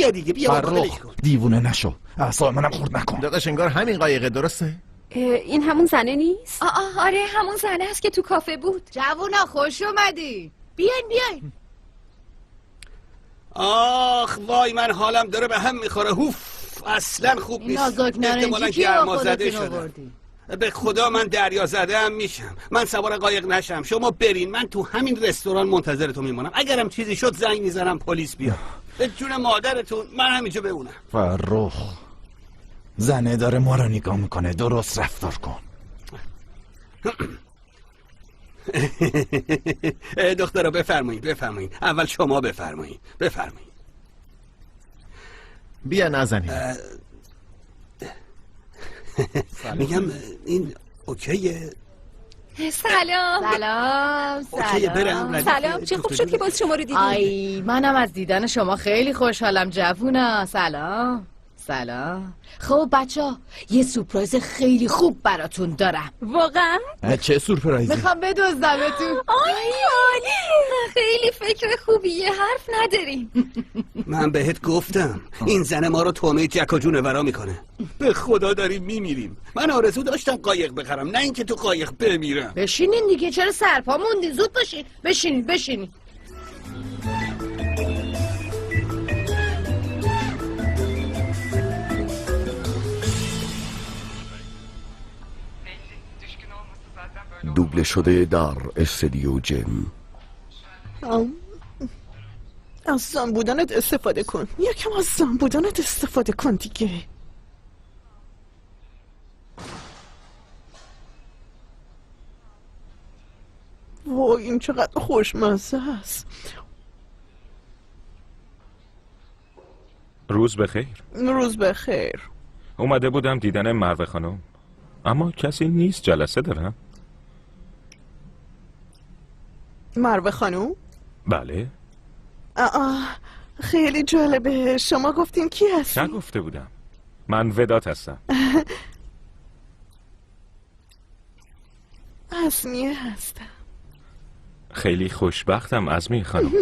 بیا دیگه بیا بابا ولش کن. دیوونه نشو، اعصاب منم خورد نکن. داداش انگار همین قایقه، درسته؟ این همون زنه نیست؟ آره همون زنه است که تو کافه بود. جوونا خوش اومدی. بیاین. آخ وای من حالم داره به هم میخوره. هوف اصلا خوب نیست. نازک نارنجی کی با خودتون آوردی؟ به خدا من دریا زده هم میشم. من سوار قایق نشم، شما برین، من تو همین رستوران منتظرتون میمونم. اگرم چیزی شد زنگ میزنم پلیس بیاد. به جون مادرتون من همینجا بمونم. فرخ زنه داره ما رو نگاه میکنه، درست رفتار کن. دخترا بفرمایید. اول شما بفرمایید. بیا نزنیم. میگم این اوکیه؟ سلام. اوکیه برم. سلام، چه خوب شد که باز شما رو دیدیم. آی منم از دیدن شما خیلی خوشحالم جوونا. سلام. خب بچه‌ها یه سورپرایز خیلی خوب براتون دارم. واقعا؟ چه سورپرایزی؟ میخوام بدزدمتون. آی خیلی فکر خوبیه، حرف نداریم. من بهت گفتم این زن ما رو تومه جک و جونورا میکنه. به خدا داریم میمیریم. من آرزو داشتم قایق بخرم، نه اینکه تو قایق بمیرم. بشینین دیگه، چرا سرپا موندین؟ زود باشین. بشینین. دوبله شده در استودیو جم. از زن بودنت استفاده کن. یکم از زن بودنت استفاده کن دیگه. وای این چقدر خوشمزه است. روز بخیر. روز بخیر. اومده بودم دیدن مروه خانم، اما کسی نیست. جلسه دارم. مروه خانم؟ بله. خیلی جالبه. شما گفتین کی هستی؟ نگفته بودم. من وداد هستم. اسمیه هستم. خیلی خوشبختم عزمی خانم.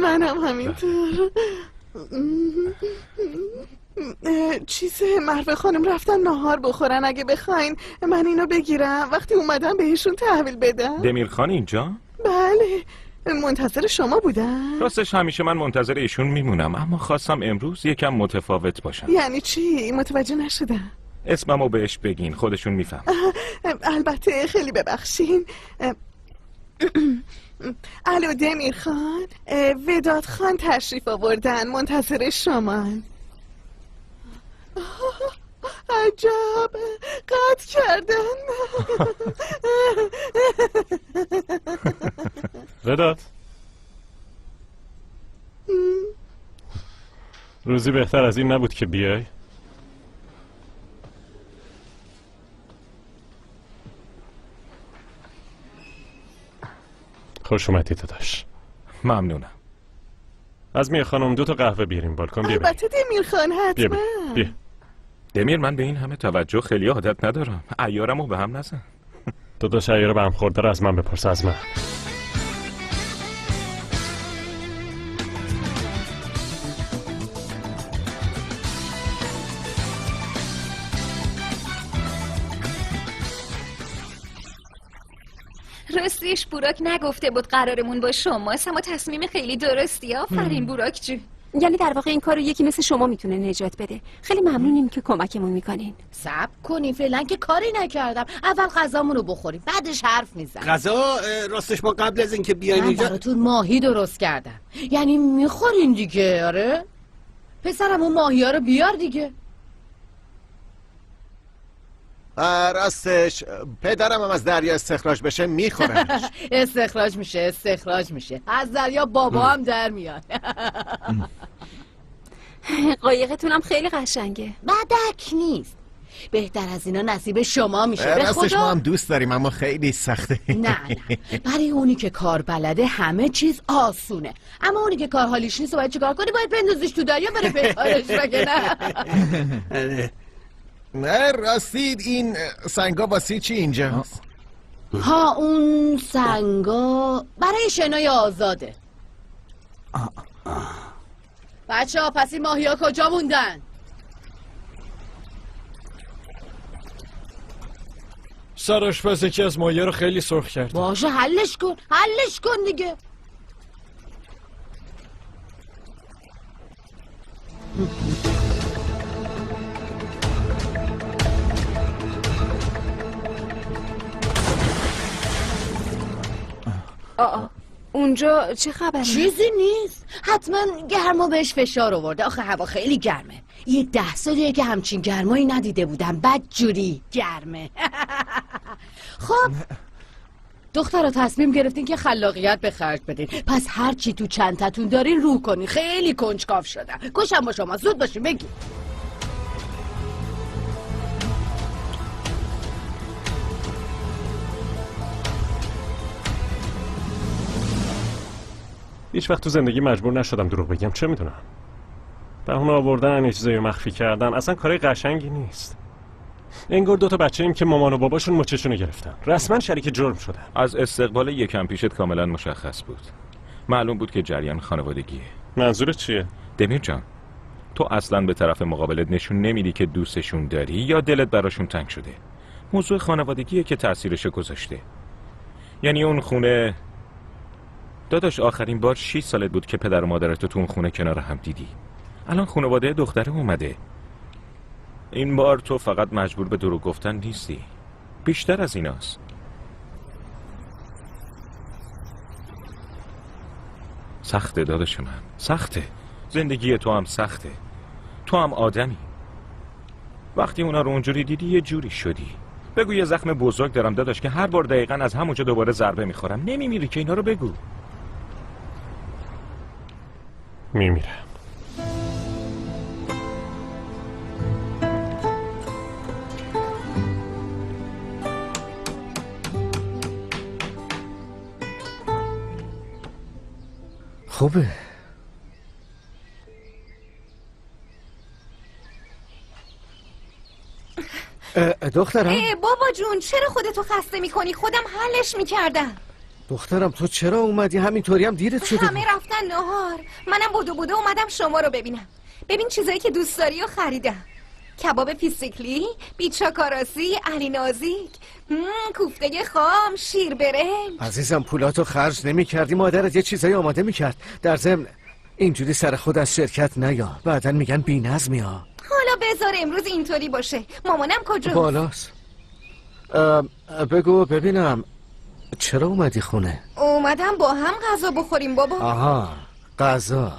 منم همینطور. مروه خانم رفتن ناهار بخورن. اگه بخواین من اینو بگیرم وقتی اومدم بهشون تحویل بدم. دمیر خان اینجا؟ بله منتظر شما بودم. راستش همیشه من منتظر ایشون میمونم، اما خواستم امروز یکم متفاوت باشم. یعنی چی؟ متوجه نشدم. اسممو بهش بگین، خودشون میفهم. البته خیلی ببخشین. الو دمیر خان، وداد خان تشریف آوردن، منتظر شمان. عجب قطع کردن. وداد روزی بهتر از این نبود که بیای؟ خوش اومدی داداش. ممنونم. عزمی خانم 2 تا قهوه بیاریم بالکن. بیا البته دمیر خان حتما. بیا. دمیر من به این همه توجه خیلی عادت ندارم. عیارمو به هم نزن. داداش عیار به هم خورده رو از من بپرس. از من. راستش بوراک نگفته بود قرارمون با شماست، اما تصمیم خیلی درستی. آفرین بوراک جون. یعنی در واقع این کارو یکی مثل شما میتونه نجات بده. خیلی ممنونیم که کمکمون میکنین. صبر کنین، فعلا که کاری نکردم. اول غذامونو بخوریم بعدش حرف میزنم. غذا؟ راستش ما قبل از اینکه بیایم اینجا براتون ماهی درست کردم. یعنی میخورین دیگه؟ آره پسرم اون ماهی ها رو بیار دیگه. راستش پدرم هم از دریا استخراج بشه میخورنش. استخراج میشه. از دریا بابا هم در میاد. قایقتونم خیلی قشنگه. بدک نیست. بهتر از اینا نصیب شما میشه. به راستش خدا ما هم دوست داریم اما خیلی سخته. نه برای اونی که کار بلده همه چیز آسونه، اما اونی که کار حالیش نیست باید چیکار کنی؟ باید بندازیش تو دریا بره به کارش. مگه نه؟ نه راستید این سنگا واسه چی اینجاست؟ ها اون سنگا برای شنای آزاده. بچه ها پس این ماهی ها کجا موندن؟ سرآشپز یکی از ماهی رو خیلی سرخ کرد. باشه حلش کن دیگه. اونجا چه خبره؟ چیزی نیست. حتما گرما بهش فشار آورده. آخه هوا خیلی گرمه. یه 10 سالیه که همچین گرمایی ندیده بودم. بدجوری گرمه. خب دخترها تصمیم گرفتین که خلاقیت به خرج بدین. پس هر چی تو چنتتون دارین رو کنین. خیلی کنجکاو شدم. گوشم با شما. زود باشین بگین. هیچ وقت تو زندگی مجبور نشدم دروغ بگم. چه میدونم؟ بهونه آوردن یه چیزایی مخفی کردن اصلا کارای قشنگی نیست. انگار 2 تا بچه‌ایم که مامان و باباشون مچشونو گرفتن. رسما شریک جرم شدن. از استقبال یکم پیشت کاملا مشخص بود. معلوم بود که جریان خانوادگیه. منظورت چیه؟ دمیر جان، تو اصلا به طرف مقابلت نشون نمیدی که دوستشون داری یا دلت براشون تنگ شده. موضوع خانوادگیه که تأثیرشو گذاشته. یعنی اون خونه داداش، آخرین بار 6 سالت بود که پدر و مادرت تو اون خونه کنار هم دیدی. الان خانواده دختره اومده. این بار تو فقط مجبور به دروغ گفتن نیستی، بیشتر از ایناست. سخته داداش من، سخته. زندگی تو هم سخته. تو هم آدمی. وقتی اونا رو اونجوری دیدی یه جوری شدی. بگو یه زخم بزرگ دارم داداش که هر بار دقیقاً از همونجا دوباره ضربه میخورم. نمیمیری که اینا رو بگو. میمیرم. خوبه. دخترم بابا جون چرا خودتو خسته میکنی؟ خودم حلش میکردم. دخترم تو چرا اومدی؟ همینطوری هم دیرت شده. همه رفتن نهار، منم بدو اومدم شما رو ببینم. ببین چیزایی که دوست داری و خریدم. کباب پیستیکلی، بیچاکاراسی، علی نازیک، کوفته خام، شیر برنج. عزیزم پولاتو خرج نمی کردی، مادرت یه چیزایی آماده میکرد. در ضمن اینجوری سر خود از شرکت نیا، بعدن میگن بی نظمی ها. حالا بذار امروز اینطوری باشه. مامانم کجاست؟ بالاست. بگو ببینم چرا اومدی خونه؟ اومدم با هم غذا بخوریم بابا. آها، غذا.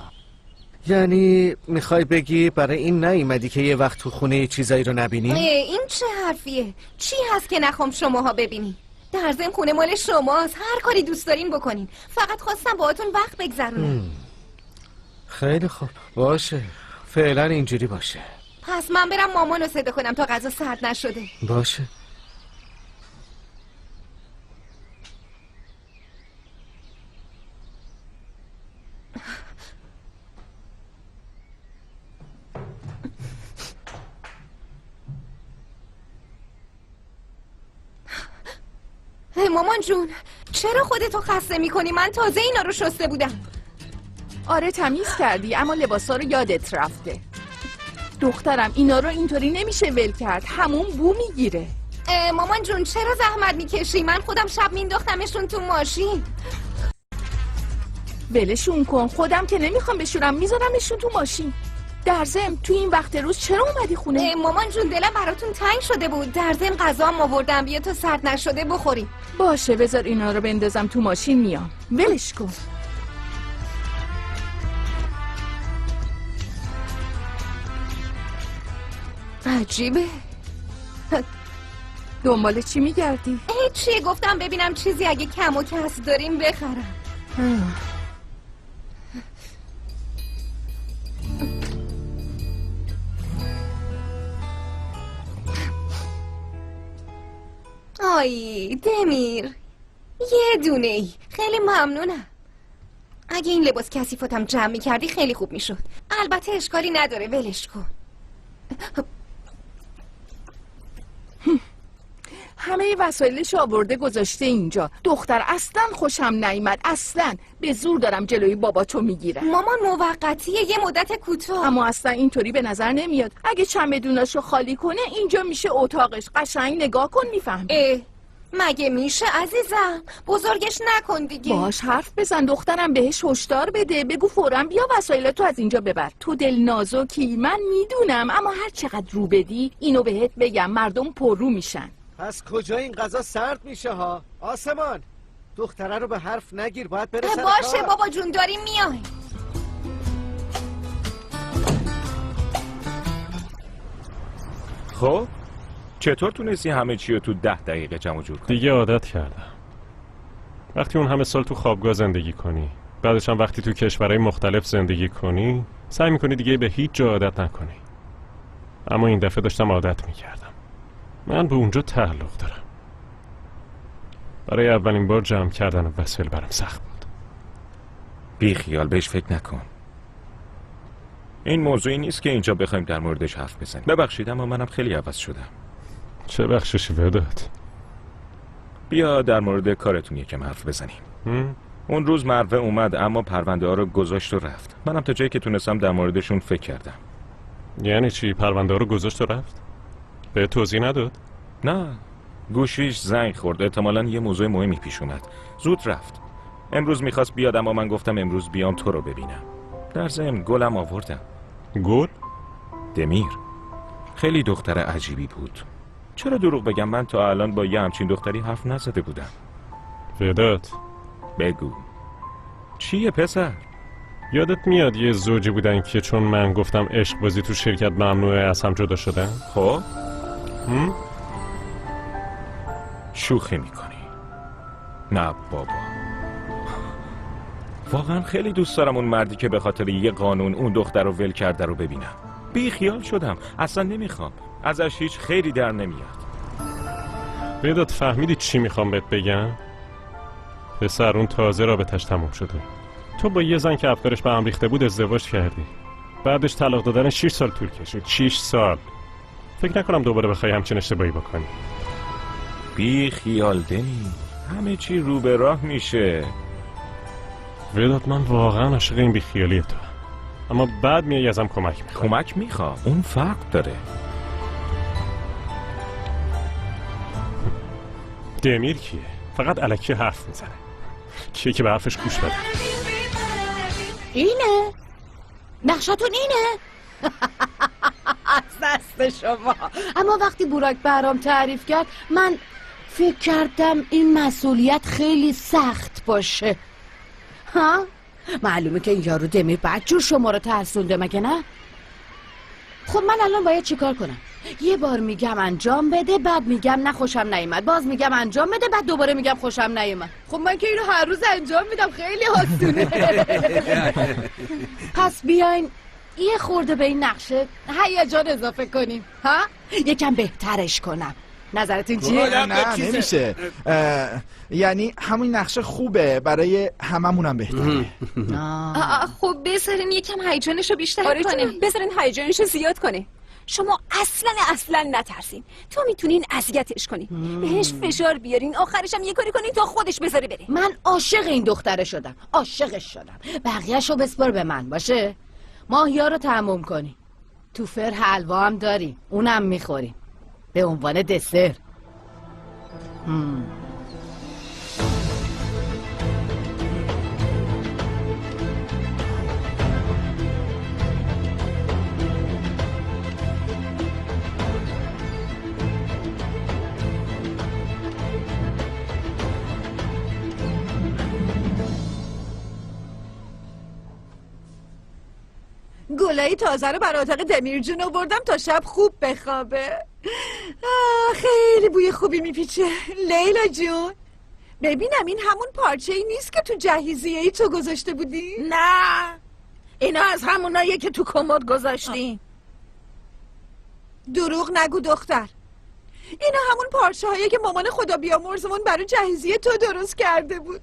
یعنی میخوای بگی برای این نیومدی که یه وقت تو خونه یه چیزایی رو نبینی؟ این چه حرفیه؟ چی هست که نخوام شماها ببینی؟ در ضمن خونه مال شماست، هر کاری دوست دارین بکنین. فقط خواستم باهاتون وقت بگذرونم. خیلی خوب، باشه. فعلا اینجوری باشه. پس من برم مامانو صدا کنم تا غذا سرد نشده. باشه. مامان جون چرا خودتو خسته میکنی؟ من تازه اینا رو شسته بودم. آره تمیز کردی اما لباسا رو یادت رفته. دخترم اینا رو اینطوری نمیشه ول کرد، همون بو میگیره. مامان جون چرا زحمت میکشی؟ من خودم شب مینداختمشون تو ماشین. ولشون کن، خودم که نمیخوام بشورم، میذارمشون تو ماشین. در ضمن تو این وقت روز چرا اومدی خونه؟ مامان جون دلم براتون تنگ شده بود. در ضمن غذا هم آوردم، بیا تا سرد نشده بخوریم. باشه بذار اینا رو بندازم تو ماشین میام. ولش کن. عجیبه. دنبال چی میگردی؟ هیچی، گفتم ببینم چیزی اگه کم و کس داریم بخرم. آی دمیر، یه دونه ای. خیلی ممنونم. اگه این لباس کثیفاتم جمع می‌کردی خیلی خوب میشد. البته اشکالی نداره، ولش کن. همه وسایلش آورده گذاشته اینجا. دختر اصلا خوشم نیامد، اصلا. به زور دارم جلوی باباتو میگیرم. مامان موقتیه، یه مدت کوتاه. اما اصلا اینطوری به نظر نمیاد. اگه چمدوناشو خالی کنه اینجا میشه اتاقش. قشنگ نگاه کن میفهمی. مگه میشه عزیزم؟ بزرگش نکن دیگه. باش حرف بزن، دخترم بهش هشدار بده. بگو فوراً بیا وسایلتو از اینجا ببر. تو دل نازکی، من میدونم، اما هر چقدر رو بدی اینو بهت بگم مردم پررو میشن. پس کجا این غذا سرد میشه ها؟ آسمان دختره رو به حرف نگیر، باید بره سر باشه کار. بابا جون داریم میایم. خب چطور تونستی همه چی رو تو 10 دقیقه جمع جور کنی؟ دیگه عادت کردم. وقتی اون همه سال تو خوابگاه زندگی کنی، بعدش هم وقتی تو کشورهای مختلف زندگی کنی، سعی میکنی دیگه به هیچ جا عادت نکنی. اما این دفعه داشتم عادت میکردم. من به اونجا تعلق دارم. برای اولین بار جمع کردن وسایل برام سخت بود. بی خیال بهش فکر نکن. این موضوعی نیست که اینجا بخوایم در موردش حرف بزنیم. ببخشید اما منم خیلی عوض شدم. چه بخششی بدات؟ بیا در مورد کارتون یکم حرف بزنیم. اون روز مروه اومد اما پرونده ها رو گذاشت و رفت. منم تا جایی که تونستم در موردشون فکر کردم. یعنی چی؟ پرونده ها رو گذاشت و رفت؟ به توضیح نداد؟ نه، گوشیش زنگ خورد. احتمالاً یه موضوع مهمی پیش اومد. زود رفت. امروز میخواست بیاد اما من گفتم امروز بیام تو رو ببینم. در ضمن گلم آوردم. گل؟ دمیر. خیلی دختر عجیبی بود. چرا دروغ بگم، من تا الان با یه همچین دختری حرف نزده بودم. وداد بگو چیه پسر؟ یادت میاد یه زوجی بودن که چون من گفتم عشق بازی تو شرکت ممنوعه از هم جدا شدن؟ خب شوخی میکنی؟ نه بابا، واقعا خیلی دوست دارم اون مردی که به خاطر یه قانون اون دختر رو ول کرده رو ببینم. بی خیال شدم، اصلا نمیخوام، ازش هیچ خیری در نمیاد. وداد فهمیدی چی میخوام بهت بگم؟ پسر اون تازه رابطش تموم شده. تو با یه زن که افکارش به هم ریخته بود ازدواج کردی، بعدش طلاق دادن 6 سال طول کشید. 6 سال. فکر نکنم دوباره بخوای همچین اشتباهی بکنی. بی خیال دنی، همه چی رو به راه میشه. وداد من واقعا عاشق این بی خیالی تو، اما بعد میای ازم کمک میخوای. کمک میخوام، اون فرق داره. دمیر کیه؟ فقط الکی حرف میزنه. کیه که به حرفش گوش بده؟ اینه نقشتون اینه. از دست شما. اما وقتی بوراک برام تعریف کرد من فکر کردم این مسئولیت خیلی سخت باشه. ها؟ معلومه که این یارو دمیر بدجور شما رو ترسونده، مگه نه؟ خب من الان باید چیکار کنم؟ یه بار میگم انجام بده، بعد میگم نه خوشم نیومد، باز میگم انجام بده، بعد دوباره میگم خوشم نیومد. خب من که اینو هر روز انجام میدم، خیلی آسونه. پس بیاین یه خورده به این نقشه هیجان اضافه کنیم، ها؟ یکم بهترش کنم. نظرتون چیه؟ نه نمیشه. یعنی همین نقشه خوبه، برای هممونم بهتره. خب بذارین یکم هیجانشو بیشتر کنیم. بذارین هیجانشو زیاد کنه. شما اصلا نترسین. تو میتونین اذیتش کنین، بهش فشار بیارین، آخرش هم یه کاری کنین تا خودش بذاره بره. من عاشق این دختره شدم، عاشقش شدم. بقیه‌شو بسپار به من، باشه؟ ماهیا رو تموم کنی. تو فر حلوا هم داریم، اونم میخوریم به عنوان دسر. گلای تازه رو برای اتاق دمیر جون آوردم تا شب خوب بخوابه. خیلی بوی خوبی میپیچه. لیلا جون ببینم این همون پارچه ای نیست که تو جهیزیه ای تو گذاشته بودی؟ نه، اینا از هموناییه که تو کمد گذاشتیم. دروغ نگو دختر، اینا همون پارچه هایی که مامان خدا بیامرزمون برای جهیزیه تو درست کرده بود.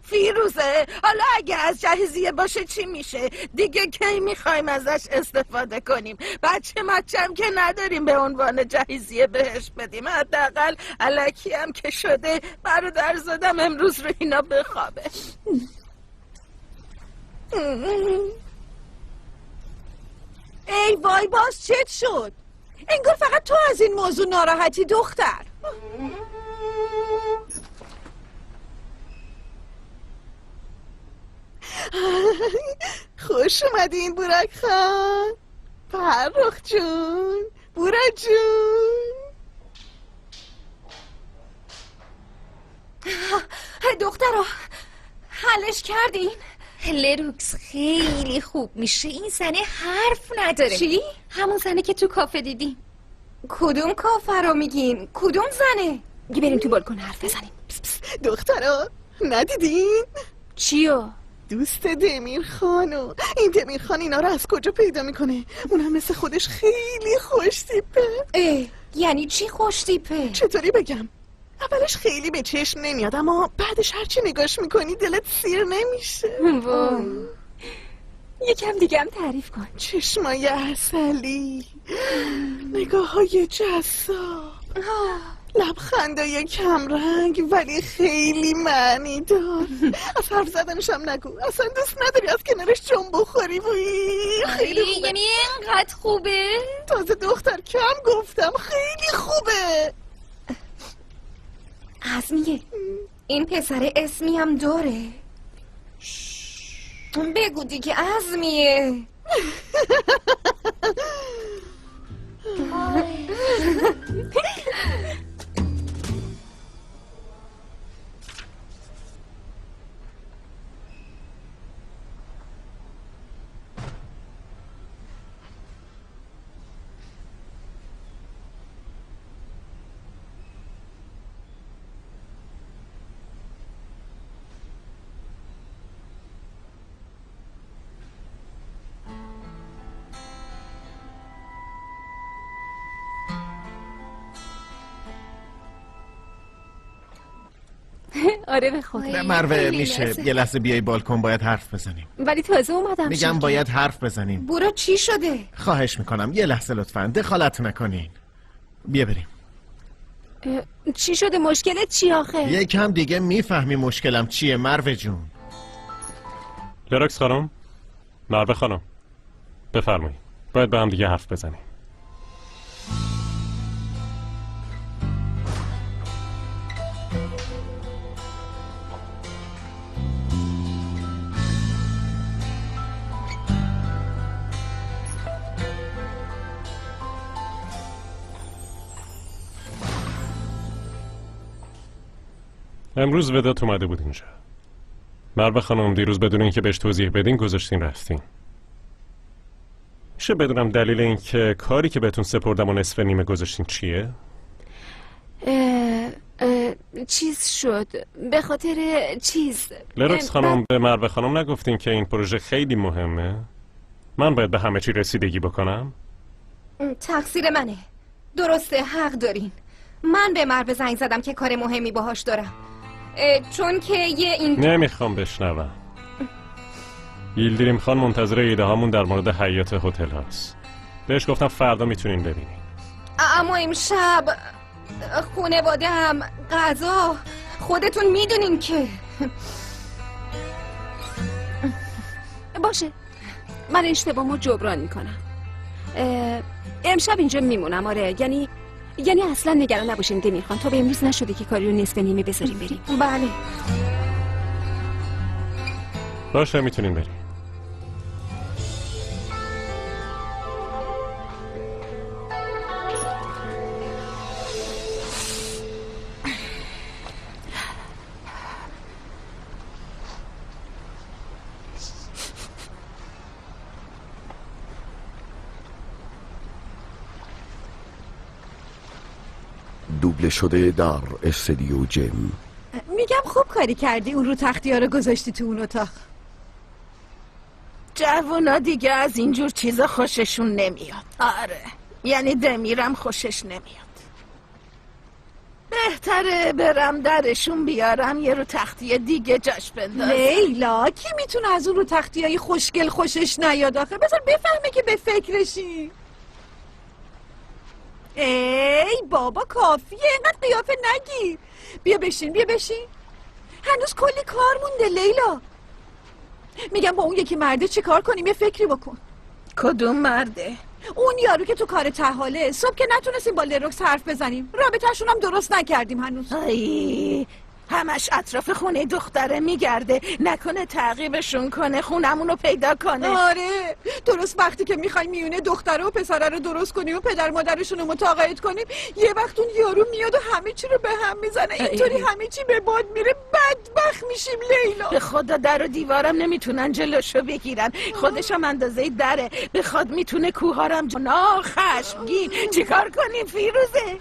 فیروزه حالا اگه از جهیزیه باشه چی میشه؟ دیگه کی میخوایم ازش استفاده کنیم؟ بچه‌م که نداریم به عنوان جهیزیه بهش بدیم. حداقل الکی هم که شده برادرزادم امروز رو اینا بخوابه. ای وای باز چت شد؟ انگار فقط تو از این موضوع ناراحتی دختر. خوش اومدین بورک خان. فرخ جون، بورا جون. دخترا حلش کردین؟ لروکس خیلی خوب میشه. این زنه حرف نداره. چی؟ همون زنه که تو کافه دیدیم. کدوم کافه رو میگین؟ کدوم زنه؟ بریم تو بالکن حرف بزنیم. دخترا ندیدین؟ چیو؟ دوست دمیر خانو. این دمیر خان اینا رو از کجا پیدا میکنه؟ اونم مثل خودش خیلی خوش تیپه. یعنی چی خوش تیپه؟ چطوری بگم؟ اولش خیلی به چشم نمیاد اما بعدش هرچی نگاش میکنی دلت سیر نمیشه. یکم دیگه هم تعریف کن. چشمای عسلی، نگاه های جذاب، لبخندای کمرنگ ولی خیلی معنی دار. از حرف زدنش هم نگو، اصلا دوست نداری از کنارش جنب بخوری. خیلی خوبه. یعنی اینقدر خوبه؟ تازه دختر کم گفتم، خیلی خوبه. عزمیه این پسر اسمی هم داره. بگو دیگه عزمیه. آره به خدا. مروه میشه یه لحظه بیای بالکن، باید حرف بزنیم. ولی تازه اومدم. میگم باید حرف بزنیم. برو چی شده؟ خواهش میکنم یه لحظه لطفاً دخالت نکنین. بیا بریم. چی شده؟ مشکلت چی آخه؟ یکم دیگه میفهمی مشکلم چیه مروه جون. لروکس خانم، مروه خانم، بفرمایید. باید با هم دیگه حرف بزنیم. امروز ودات اومده بود اینجا. مروه خانم دیروز بدون اینکه بهش توضیح بدین گذاشتین رفتین. میشه بدونم دلیل این که کاری که بهتون سپردم و نصف نیمه گذاشتین چیه؟ چیز شد به خاطر چیز. لروکس خانم به مروه خانم نگفتین که این پروژه خیلی مهمه؟ من باید به همه چی رسیدگی بکنم؟ تقصیر منه. درسته حق دارین. من به مروه زنگ زدم که کار مهمی باهاش دارم. چون که نمیخوام بشنوم. یلدریم خان منتظر ایده هامون در مورد حیات هتل هست. بهش گفتم فردا میتونین ببینین. اما امشب خونواده‌ام، غذا، خودتون میدونین که. باشه من اشتباهمو جبران میکنم. امشب اینجا میمونم. آره یعنی اصلا نگران نباشین دمیر خان. تا به امروز نشده که کاری رو نصف نیمه بذاریم بریم. بله باشه میتونیم بریم. دوبله شده در استدیو جم. میگم خوب کاری کردی اون رو تختی‌ها رو گذاشتی تو اون اتاق. جوونا دیگه از اینجور چیزا خوششون نمیاد. آره یعنی دمیرم خوشش نمیاد. بهتره برم درشون بیارم یه رو تختی دیگه جاش بندازم. لیلا کی میتونه از اون رو تختیای خوشگل خوشش نیاد آخه؟ بذار بفهمه که به فکرشی. ای بابا کافیه، اینقدر قیافه نگیر. بیا بشین. هنوز کلی کار مونده لیلا. میگم با اون یکی مرده چی کار کنیم؟ یه فکری بکن. کدوم مرده؟ اون یارو که تو کار تحاله. صبح که نتونستیم با لروکس حرف بزنیم، رابطه‌شون هم درست نکردیم هنوز. ای همش اطراف خونه دختره میگرده، نکنه تعقیبشون کنه خونمونو پیدا کنه. آره درست وقتی که میخوایم میونه دختره و پسره رو درست کنیم و پدر مادرشون رو متقاعد کنیم، یه وقت اون یارو میاد و همه چی رو به هم میزنه. اینطوری همه چی به باد میره، بدبخت میشیم لیلا. به خدا در و دیوارم نمیتونن جلوشو بگیرن، خودشم اندازه دره، بخواد میتونه کوهارم خشمگین. چیکار کنیم فیروزه؟